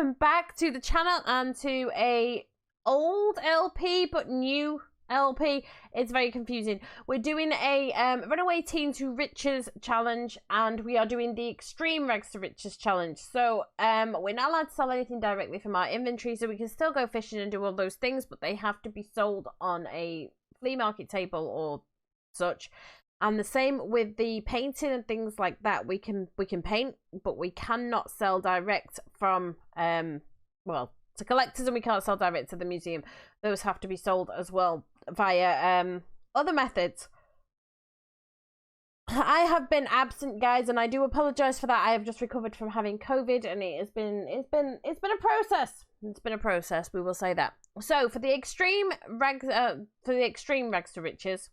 welcome back to the channel and to a old LP but new LP. It's very confusing. We're doing a runaway teen to riches challenge, and we are doing the extreme rags to riches challenge. So we're not allowed to sell anything directly from our inventory, so we can still go fishing and do all those things, but they have to be sold on a flea market table or such. And the same with the painting and things like that. We can paint, but we cannot sell direct from well, to collectors, and we can't sell direct to the museum. Those have to be sold as well via other methods. I have been absent, guys, and I do apologize for that. I have just recovered from having COVID, and it's been a process. It's been a process, we will say that. So for the extreme rags to riches,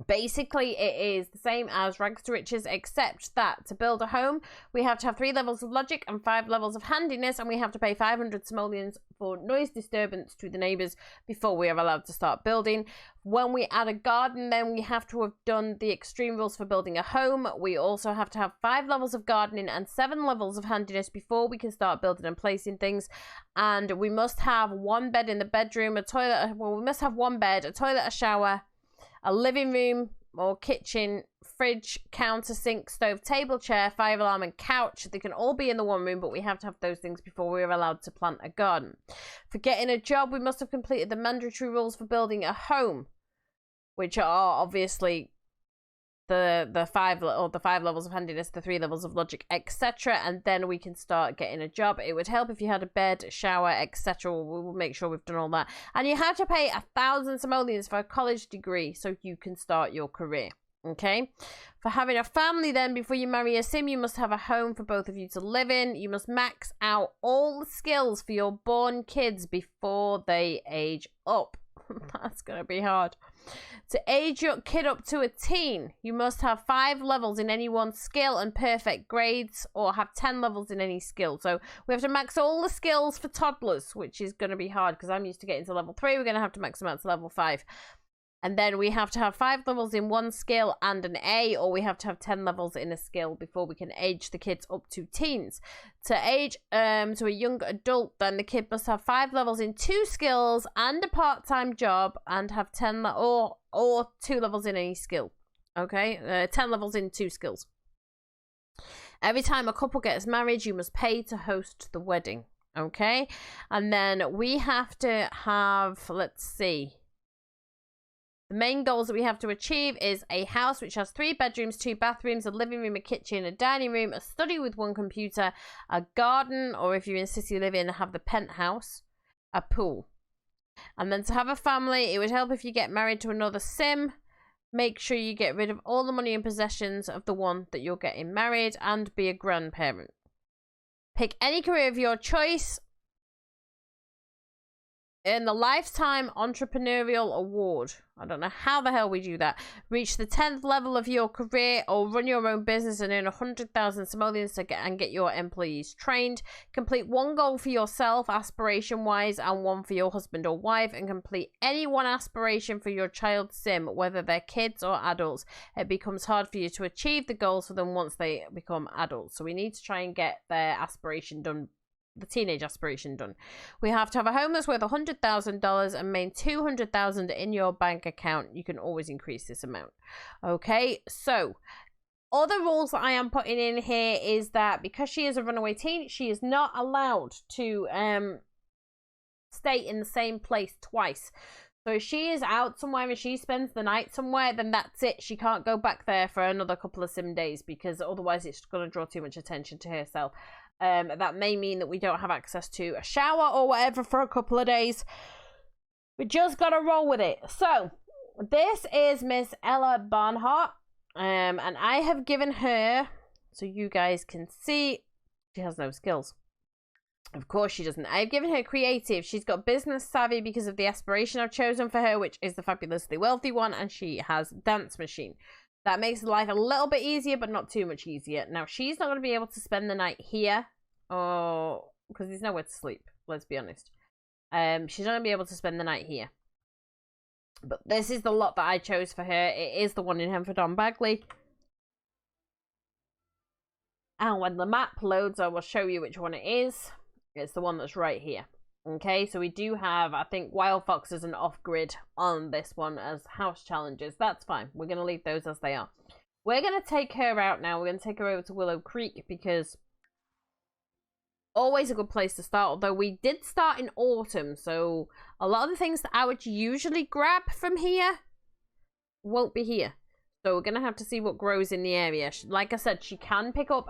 basically it is the same as rags to riches, except that to build a home we have to have 3 levels of logic and 5 levels of handiness, and we have to pay 500 simoleons for noise disturbance to the neighbors before we are allowed to start building. When we add a garden, then we have to have done the extreme rules for building a home. We also have to have 5 levels of gardening and 7 levels of handiness before we can start building and placing things. And we must have 1 bed in the bedroom, a toilet, well, we must have 1 bed, a toilet, a shower, a living room or kitchen, fridge, counter, sink, stove, table, chair, fire alarm, and couch. They can all be in the one room, but we have to have those things before we're allowed to plant a garden. For getting a job, we must have completed the mandatory rules for building a home, which are obviously the 5 levels of handiness, the 3 levels of logic, etc. And then we can start getting a job. It would help if you had a bed, shower, etc. We will make sure we've done all that. And you have to pay 1,000 simoleons for a college degree so you can start your career. Okay, for having a family, then before you marry a sim, you must have a home for both of you to live in. You must max out all the skills for your born kids before they age up. That's gonna be hard. To age your kid up to a teen, you must have 5 levels in any one skill and perfect grades, or have 10 levels in any skill. So we have to max all the skills for toddlers, which is going to be hard because I'm used to getting to level 3. We're going to have to max them out to level 5. And then we have to have 5 levels in one skill and an A, or we have to have 10 levels in a skill before we can age the kids up to teens. To age to a young adult, then the kid must have 5 levels in 2 skills and a part-time job, and have 10 or 2 levels in any skill. Okay, 10 levels in 2 skills. Every time a couple gets married, you must pay to host the wedding. Okay, and then we have to have, let's see. The main goals that we have to achieve is a house which has 3 bedrooms, 2 bathrooms, a living room, a kitchen, a dining room, a study with 1 computer, a garden, or if you're in city living, have the penthouse, a pool. And then to have a family, it would help if you get married to another sim. Make sure you get rid of all the money and possessions of the one that you're getting married, and be a grandparent. Pick any career of your choice. Earn the Lifetime Entrepreneurial Award. I don't know how the hell we do that. Reach the 10th level of your career, or run your own business and earn 100,000 simoleons to get your employees trained. Complete 1 goal for yourself, aspiration-wise, and 1 for your husband or wife, and complete any 1 aspiration for your child sim, whether they're kids or adults. It becomes hard for you to achieve the goals for them once they become adults. So we need to try and get their aspiration done, the teenage aspiration done. We have to have a home that's worth $100,000 and maintain 200,000 in your bank account. You can always increase this amount. Okay, so other rules that I am putting in here is that because she is a runaway teen, she is not allowed to stay in the same place twice. So if she is out somewhere and she spends the night somewhere, then that's it. She can't go back there for another couple of sim days, because otherwise it's going to draw too much attention to herself. That may mean that we don't have access to a shower or whatever for a couple of days. We just got to roll with it. So this is Miss Ella Barnhart, and I have given her, so you guys can see, she has no skills. Of course she doesn't. I've given her creative. She's got business savvy because of the aspiration I've chosen for her, which is the fabulously wealthy one, and she has dance machine. That makes life a little bit easier, but not too much easier. Now, she's not going to be able to spend the night here, because there's nowhere to sleep, let's be honest. She's not going to be able to spend the night here. But this is the lot that I chose for her. It is the one in Henford-on-Bagley. And when the map loads, I will show you which one it is. It's the one that's right here. Okay, so we do have, I think, wild foxes and off-grid on this one as house challenges. That's fine. We're going to leave those as they are. We're going to take her out now. We're going to take her over to Willow Creek because always a good place to start. Although we did start in autumn, so a lot of the things that I would usually grab from here won't be here. So we're going to have to see what grows in the area. Like I said, she can pick up...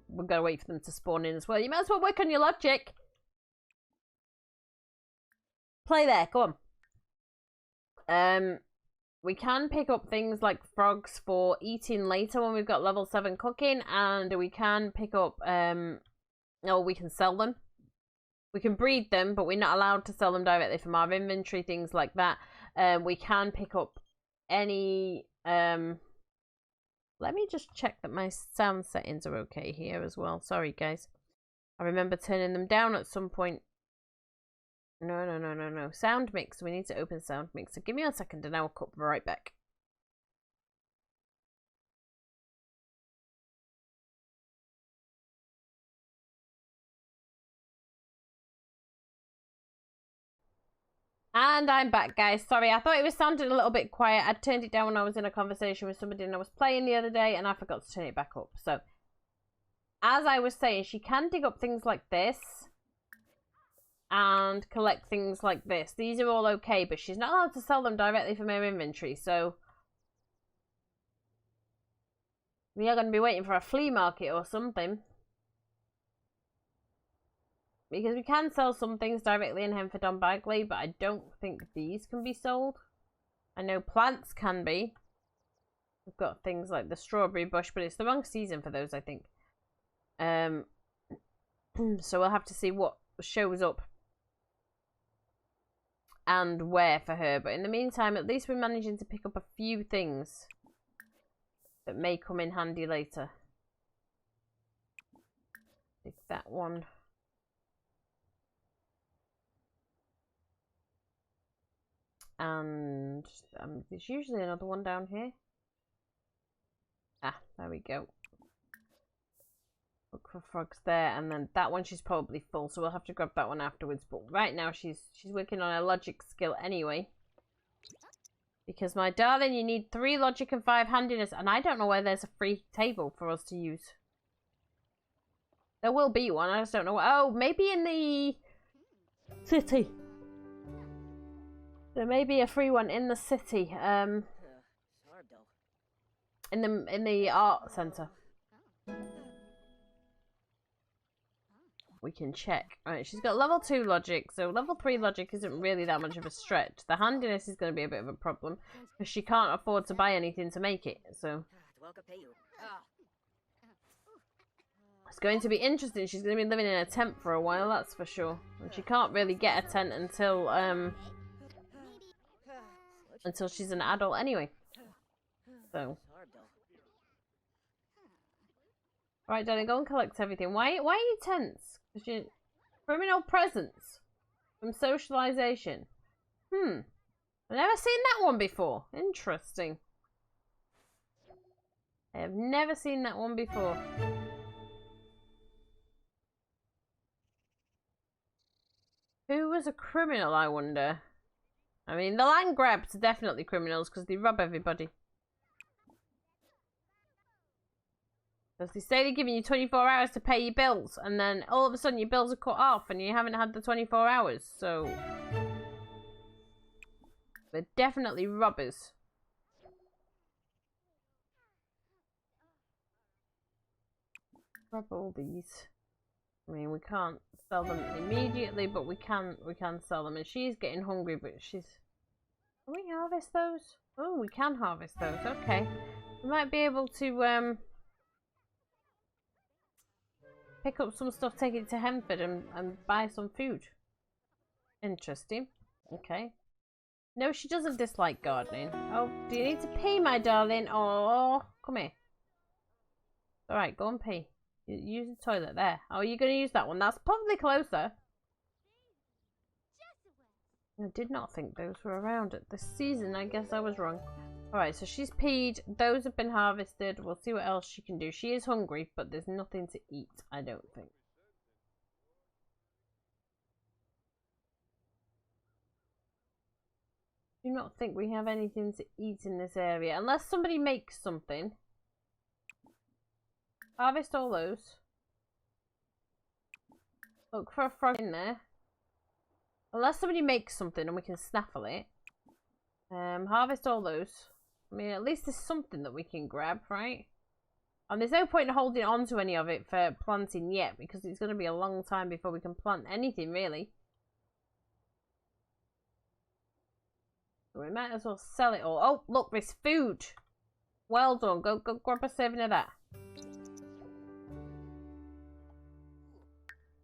We're going to wait for them to spawn in as well. You might as well work on your logic. Play there, go on. We can pick up things like frogs for eating later when we've got level 7 cooking. And we can pick up... we can sell them. We can breed them, but we're not allowed to sell them directly from our inventory, things like that. We can pick up any... Let me just check that my sound settings are okay here as well. Sorry, guys. I remember turning them down at some point. No. Sound mixer. We need to open sound mixer. Give me a second and I'll come right back. And I'm back, guys. Sorry, I thought it was sounding a little bit quiet. I turned it down when I was in a conversation with somebody and I was playing the other day and I forgot to turn it back up. So, as I was saying, she can dig up things like this and collect things like this. These are all okay, but she's not allowed to sell them directly from her inventory. So, we are going to be waiting for a flea market or something. Because we can sell some things directly in Henford on Bagley, but I don't think these can be sold. I know plants can be. We've got things like the strawberry bush, but it's the wrong season for those, I think. So we'll have to see what shows up and where for her. But in the meantime, at least we're managing to pick up a few things that may come in handy later. Take that one. And there's usually another one down here. Ah, there we go. Look for frogs there, and then that one she's probably full, so we'll have to grab that one afterwards. But right now she's working on her logic skill anyway. Because my darling, you need 3 logic and 5 handiness, and I don't know where there's a free table for us to use. There will be one, I just don't know. Oh, maybe in the city. There may be a free one in the city, in the art centre. We can check. Alright, she's got level 2 logic, so level 3 logic isn't really that much of a stretch. The handiness is going to be a bit of a problem, because she can't afford to buy anything to make it, so... It's going to be interesting. She's going to be living in a tent for a while, that's for sure. And she can't really get a tent until she's an adult anyway. So. Right, darling, go and collect everything. Why are you tense? Because you criminal presence from socialization. I've never seen that one before. Interesting. I have never seen that one before. Who was a criminal, I wonder? I mean, the land grabs are definitely criminals because they rob everybody. Because they say they're giving you 24 hours to pay your bills, and then all of a sudden your bills are cut off and you haven't had the 24 hours, so... They're definitely robbers. Grab all these. I mean, we can't sell them immediately, but we can sell them. And she's getting hungry, but she's... Can we harvest those? Oh, we can harvest those. Okay. We might be able to pick up some stuff, take it to Henford and buy some food. Interesting. Okay. No, she doesn't dislike gardening. Oh, do you need to pee, my darling? Oh, come here. Alright, go and pee. Use the toilet there. Oh, you're going to use that one. That's probably closer. I did not think those were around at this season. I guess I was wrong. Alright, so she's peed. Those have been harvested. We'll see what else she can do. She is hungry, but there's nothing to eat, I don't think. do not think we have anything to eat in this area. Unless somebody makes something. Harvest all those. Look for a frog in there. Unless somebody makes something and we can snaffle it. Harvest all those. I mean, at least there's something that we can grab, right? And there's no point in holding on to any of it for planting yet, because it's going to be a long time before we can plant anything, really. So we might as well sell it all. Oh, look, there's food. Well done. Go grab a serving of that.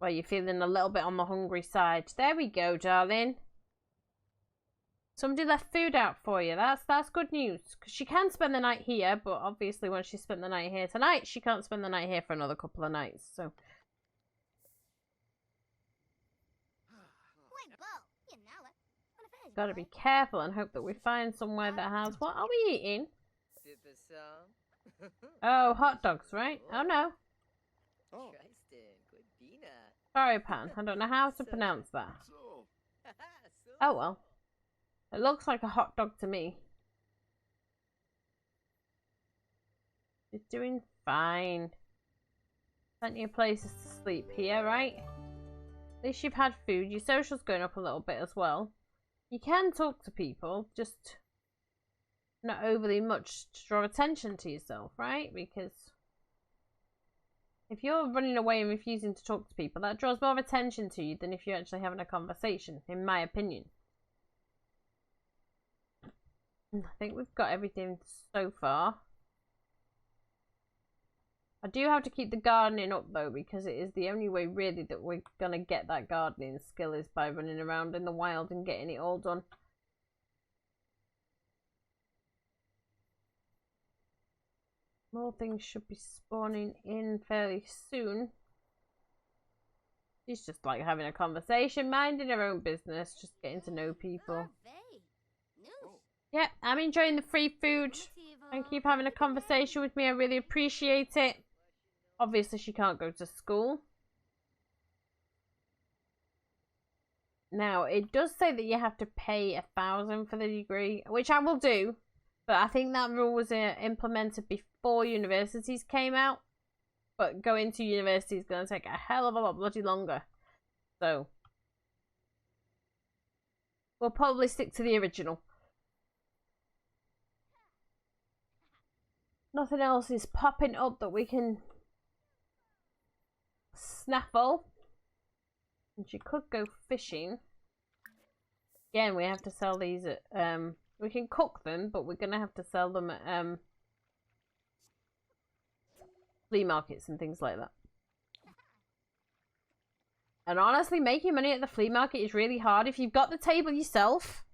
Well, you're feeling a little bit on the hungry side. There we go, darling. Somebody left food out for you. That's good news. Because she can spend the night here, but obviously when she spent the night here tonight, she can't spend the night here for another couple of nights. So. Gotta be careful and hope that we find somewhere that has... What are we eating? Oh, hot dogs, right? Oh, no. Sorry, Pan. I don't know how to pronounce that. Oh, well. It looks like a hot dog to me. She's doing fine. Plenty of places to sleep here, right? At least you've had food. Your social's going up a little bit as well. You can talk to people, just not overly much to draw attention to yourself, right? Because if you're running away and refusing to talk to people, that draws more attention to you than if you're actually having a conversation, in my opinion. I think we've got everything so far. I do have to keep the gardening up though, because it is the only way really that we're going to get that gardening skill is by running around in the wild and getting it all done. More things should be spawning in fairly soon. She's just like having a conversation, minding her own business, just getting to know people. Yeah, I'm enjoying the free food. Thank you for having a conversation with me. I really appreciate it. Obviously, she can't go to school. Now, it does say that you have to pay 1,000 for the degree, which I will do. But I think that rule was implemented before universities came out. But going to university is going to take a hell of a lot bloody longer. So, we'll probably stick to the original. Nothing else is popping up that we can snaffle. And she could go fishing. Again, we have to sell these at, we can cook them, but we're going to have to sell them at flea markets and things like that. And honestly, making money at the flea market is really hard. If you've got the table yourself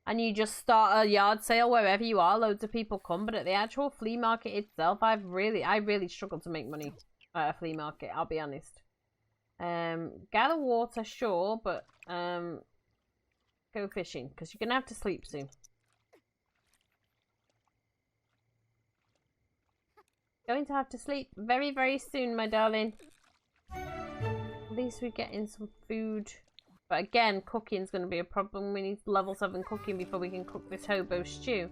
and you just start a yard sale wherever you are, loads of people come. But at the actual flea market itself, I really struggled to make money at a flea market, I'll be honest. Gather water, sure, but go fishing, because you're going to have to sleep soon. Going to have to sleep very, very soon, my darling. At least we're getting some food. But again, cooking's going to be a problem. We need level 7 cooking before we can cook this hobo stew.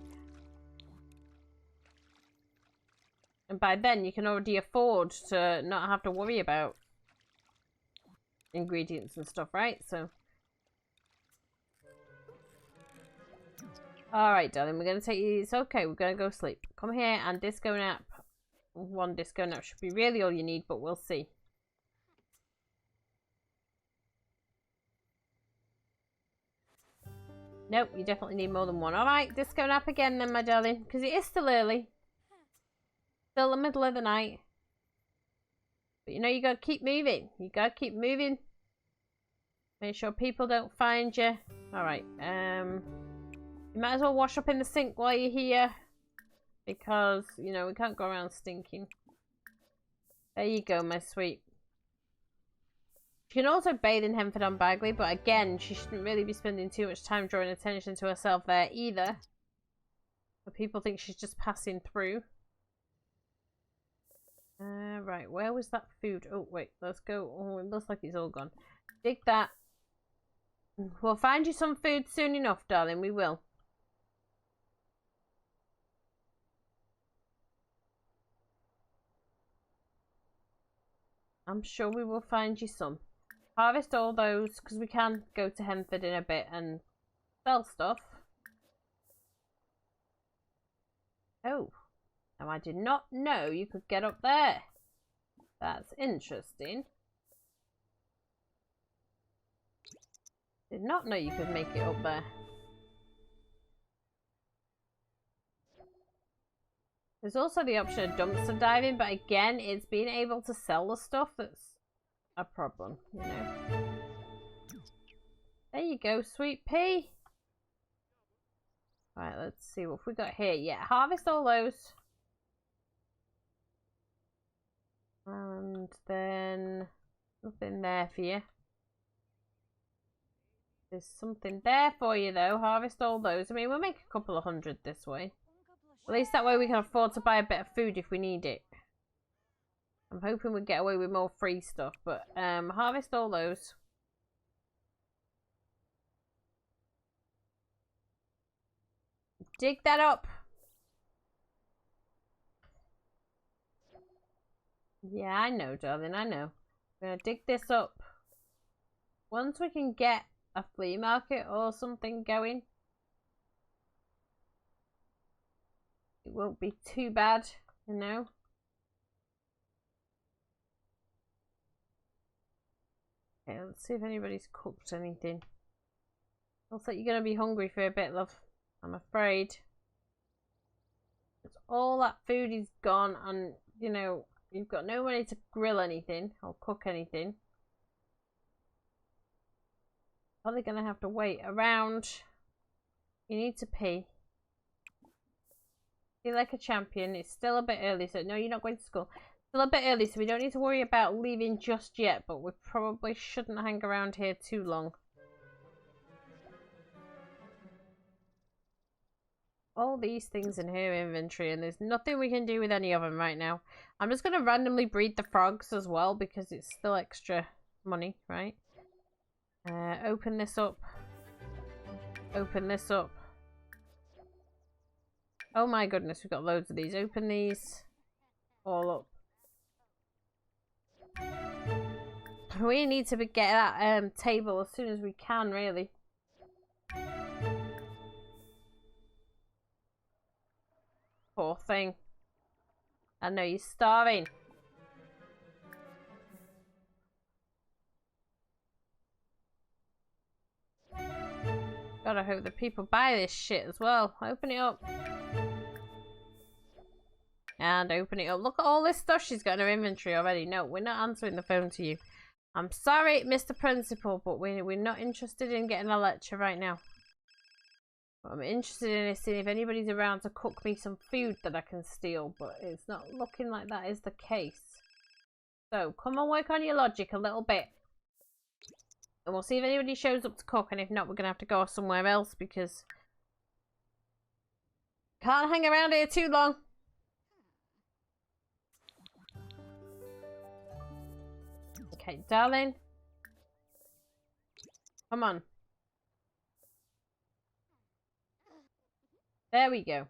And by then, you can already afford to not have to worry about ingredients and stuff, right? So. Alright, darling, we're going to take you. It's okay, we're going to go sleep. Come here and disco nap. One disco nap should be really all you need, but we'll see. Nope, you definitely need more than one. Alright, disco nap again then, my darling. Because it is still early. Still the middle of the night. But you know, you got to keep moving. You got to keep moving. Make sure people don't find you. Alright, you might as well wash up in the sink while you're here. Because, you know, we can't go around stinking. There you go, my sweet. She can also bathe in Henford on Bagley, but again, she shouldn't really be spending too much time drawing attention to herself there either. But people think she's just passing through. Right, where was that food? Oh, wait, let's go. Oh, it looks like it's all gone. Dig that. We'll find you some food soon enough, darling, we will. I'm sure we will find you some. Harvest all those, because we can go to Henford in a bit and sell stuff. Oh, now I did not know you could get up there. That's interesting. Did not know you could make it up there. There's also the option of dumpster diving, but again, it's being able to sell the stuff that's a problem, you know. There you go, sweet pea. Right, let's see what we got here. Yeah, harvest all those. And then nothing there for you. There's something there for you though. Harvest all those. I mean, we'll make a couple of hundred this way. At least that way we can afford to buy a bit of food if we need it. I'm hoping we'll get away with more free stuff, but harvest all those. Dig that up. Yeah, I know, darling, I know. We're gonna dig this up. Once we can get a flea market or something going, it won't be too bad, you know. Okay, let's see if anybody's cooked anything. Looks like you're gonna be hungry for a bit, love. I'm afraid. Because all that food is gone and, you know, you've got no money to grill anything or cook anything. Probably gonna have to wait around. You need to pee. Feel like a champion. It's still a bit early, so no, you're not going to school. Still a bit early, so we don't need to worry about leaving just yet, but we probably shouldn't hang around here too long. All these things in her inventory, and there's nothing we can do with any of them right now. I'm just going to randomly breed the frogs as well, because it's still extra money, right? Open this up. Open this up. Oh my goodness, we've got loads of these. Open these all up. We need to get that table as soon as we can, really. Poor thing. I know you're starving. Gotta hope that people buy this shit as well. Open it up. And open it up. Look at all this stuff she's got in her inventory already. No, we're not answering the phone to you. I'm sorry, Mr. Principal, but we're not interested in getting a lecture right now. What I'm interested in is seeing if anybody's around to cook me some food that I can steal, but it's not looking like that is the case. So, come and work on your logic a little bit. And we'll see if anybody shows up to cook, and if not, we're going to have to go somewhere else because can't hang around here too long. Okay, darling. Come on. There we go.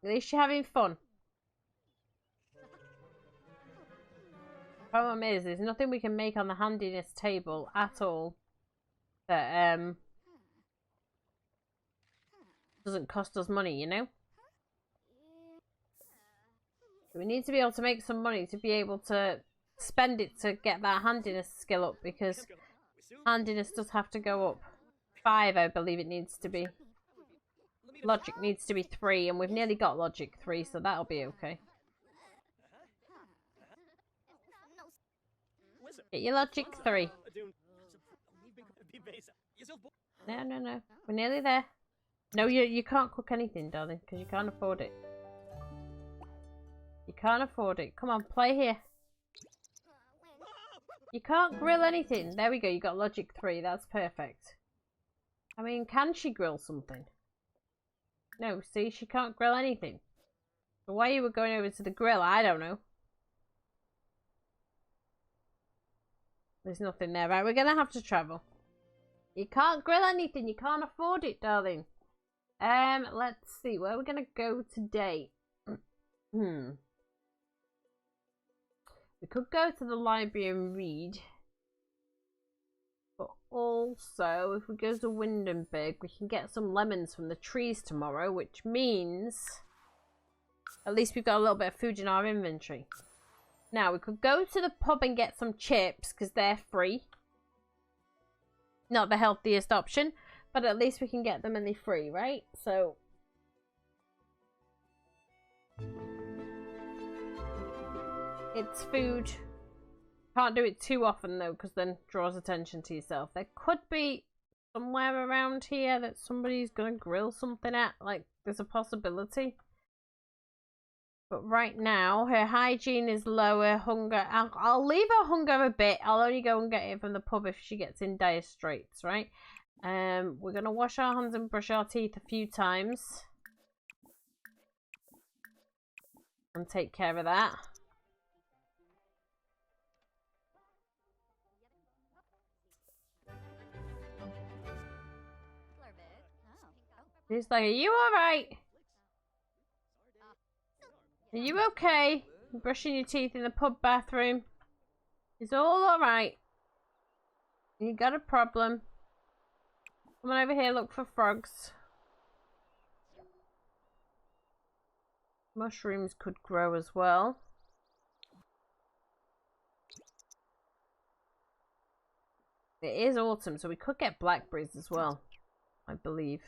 At least you're having fun. Problem is, there's nothing we can make on the handiness table at all that doesn't cost us money, you know? We need to be able to make some money to be able to spend it to get that handiness skill up, because handiness does have to go up 5, I believe it needs to be. Logic needs to be 3, and we've nearly got logic 3, so that'll be okay. Get your logic 3. No. We're nearly there. No, you can't cook anything, darling, because you can't afford it. You can't afford it. Come on, play here. You can't grill anything. There we go, you got logic 3. That's perfect. I mean, can she grill something? No, see, she can't grill anything. So why you were going over to the grill, I don't know. There's nothing there. Right, we're going to have to travel. You can't grill anything. You can't afford it, darling. Let's see. Where are we going to go today? We could go to the library and read. But also, if we go to Windenburg, we can get some lemons from the trees tomorrow, which means at least we've got a little bit of food in our inventory. Now, we could go to the pub and get some chips, because they're free. Not the healthiest option, but at least we can get them and they're free, right? So it's food. Can't do it too often though, because then it draws attention to yourself. There could be somewhere around here that somebody's gonna grill something at. Like, there's a possibility. But right now, her hygiene is lower. Hunger. I'll leave her hunger a bit. I'll only go and get it from the pub if she gets in dire straits, right? We're gonna wash our hands and brush our teeth a few times. And take care of that. He's like, are you alright? Are you okay? You're brushing your teeth in the pub bathroom. It's all alright. You got a problem. Come on over here, look for frogs. Mushrooms could grow as well. It is autumn, so we could get blackberries as well, I believe.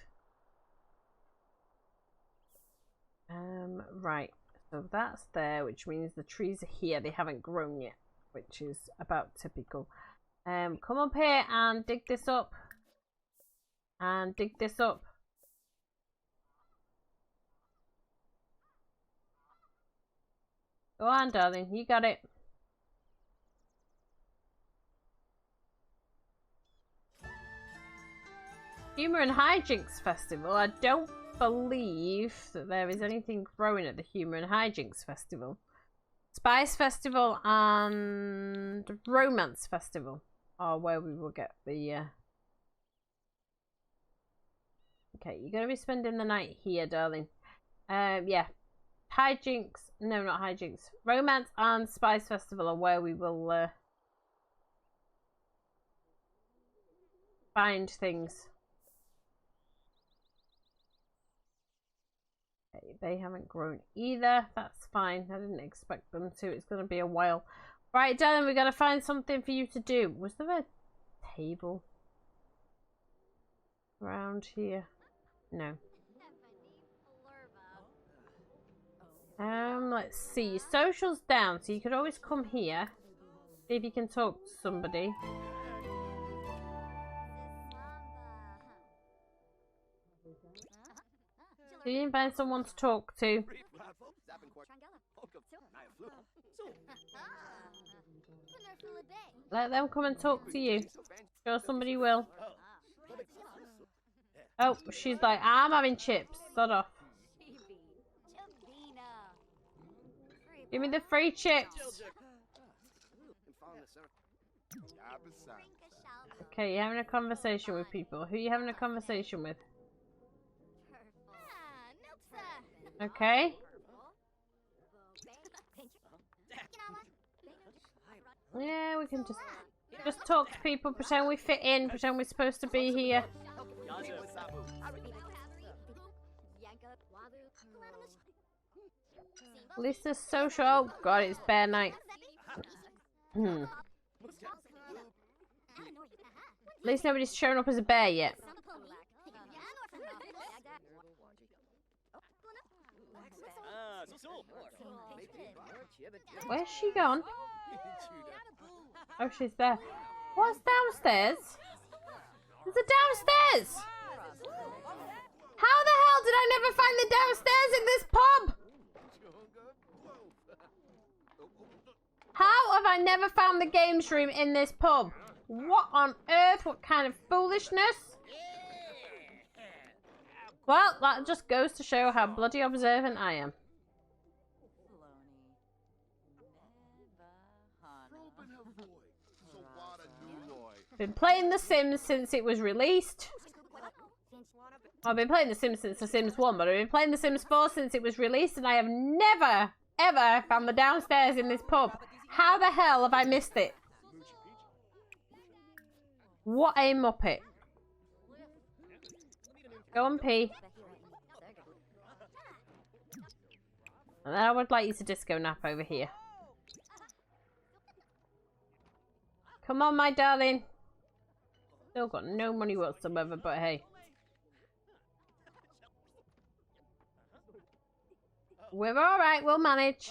Right. So that's there, which means the trees are here. They haven't grown yet, which is about typical. Come up here and dig this up. And dig this up. Go on, darling. You got it. Humour and Hijinks Festival. I don't believe that there is anything growing at the Humour and Hijinks Festival. Spice Festival and Romance Festival are where we will get the Okay, you're gonna be spending the night here, darling. Yeah. Hijinks, no, not Hijinks. Romance and Spice Festival are where we will find things. They haven't grown either. That's fine. I didn't expect them to. It's going to be a while. Right, darling, we got to find something for you to do. Was there a table around here? No. Let's see. Social's down, so you could always come here. See if you can talk to somebody. So you can find someone to talk to. Let them come and talk to you. Sure, somebody will. Oh, she's like, I'm having chips. Sod off. Give me the free chips. Okay, you're having a conversation with people. Who are you having a conversation with? Okay. Yeah, we can just talk to people, pretend we fit in, pretend we're supposed to be here. At least there's social. Oh god, it's bear night. At least nobody's shown up as a bear yet. Where's she gone? Oh, she's there. What's downstairs? There's a downstairs! How the hell did I never find the downstairs in this pub? How have I never found the games room in this pub? What on earth? What kind of foolishness? Well, that just goes to show how bloody observant I am. Been playing The Sims since it was released. I've been playing The Sims since The Sims 1, but I've been playing The Sims 4 since it was released, and I have never, ever found the downstairs in this pub. How the hell have I missed it? What a muppet. Go and pee. And then I would like you to disco nap over here. Come on, my darling. Still got no money whatsoever, but hey. We're alright, we'll manage.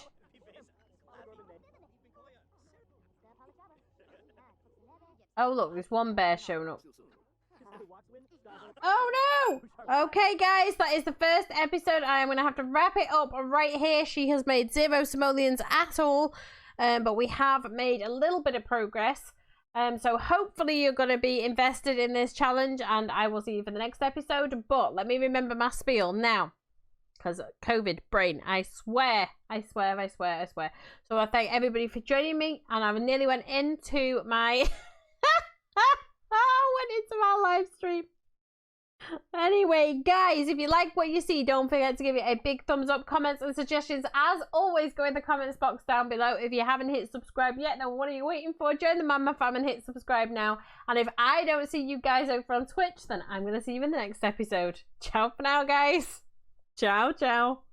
Oh look, there's one bear showing up. Oh no! Okay guys, that is the first episode. I am going to have to wrap it up right here. She has made 0 simoleons at all. But we have made a little bit of progress. So hopefully you're going to be invested in this challenge. And I will see you for the next episode. But let me remember my spiel now. Because COVID brain, I swear. So I thank everybody for joining me. And I nearly went into my... live stream. Anyway, guys, if you like what you see, don't forget to give it a big thumbs up. Comments and suggestions, as always, go in the comments box down below. If you haven't hit subscribe yet, then what are you waiting for? Join the Mama Fam and hit subscribe now. And if I don't see you guys over on Twitch, then I'm going to see you in the next episode. Ciao for now, guys. Ciao, ciao.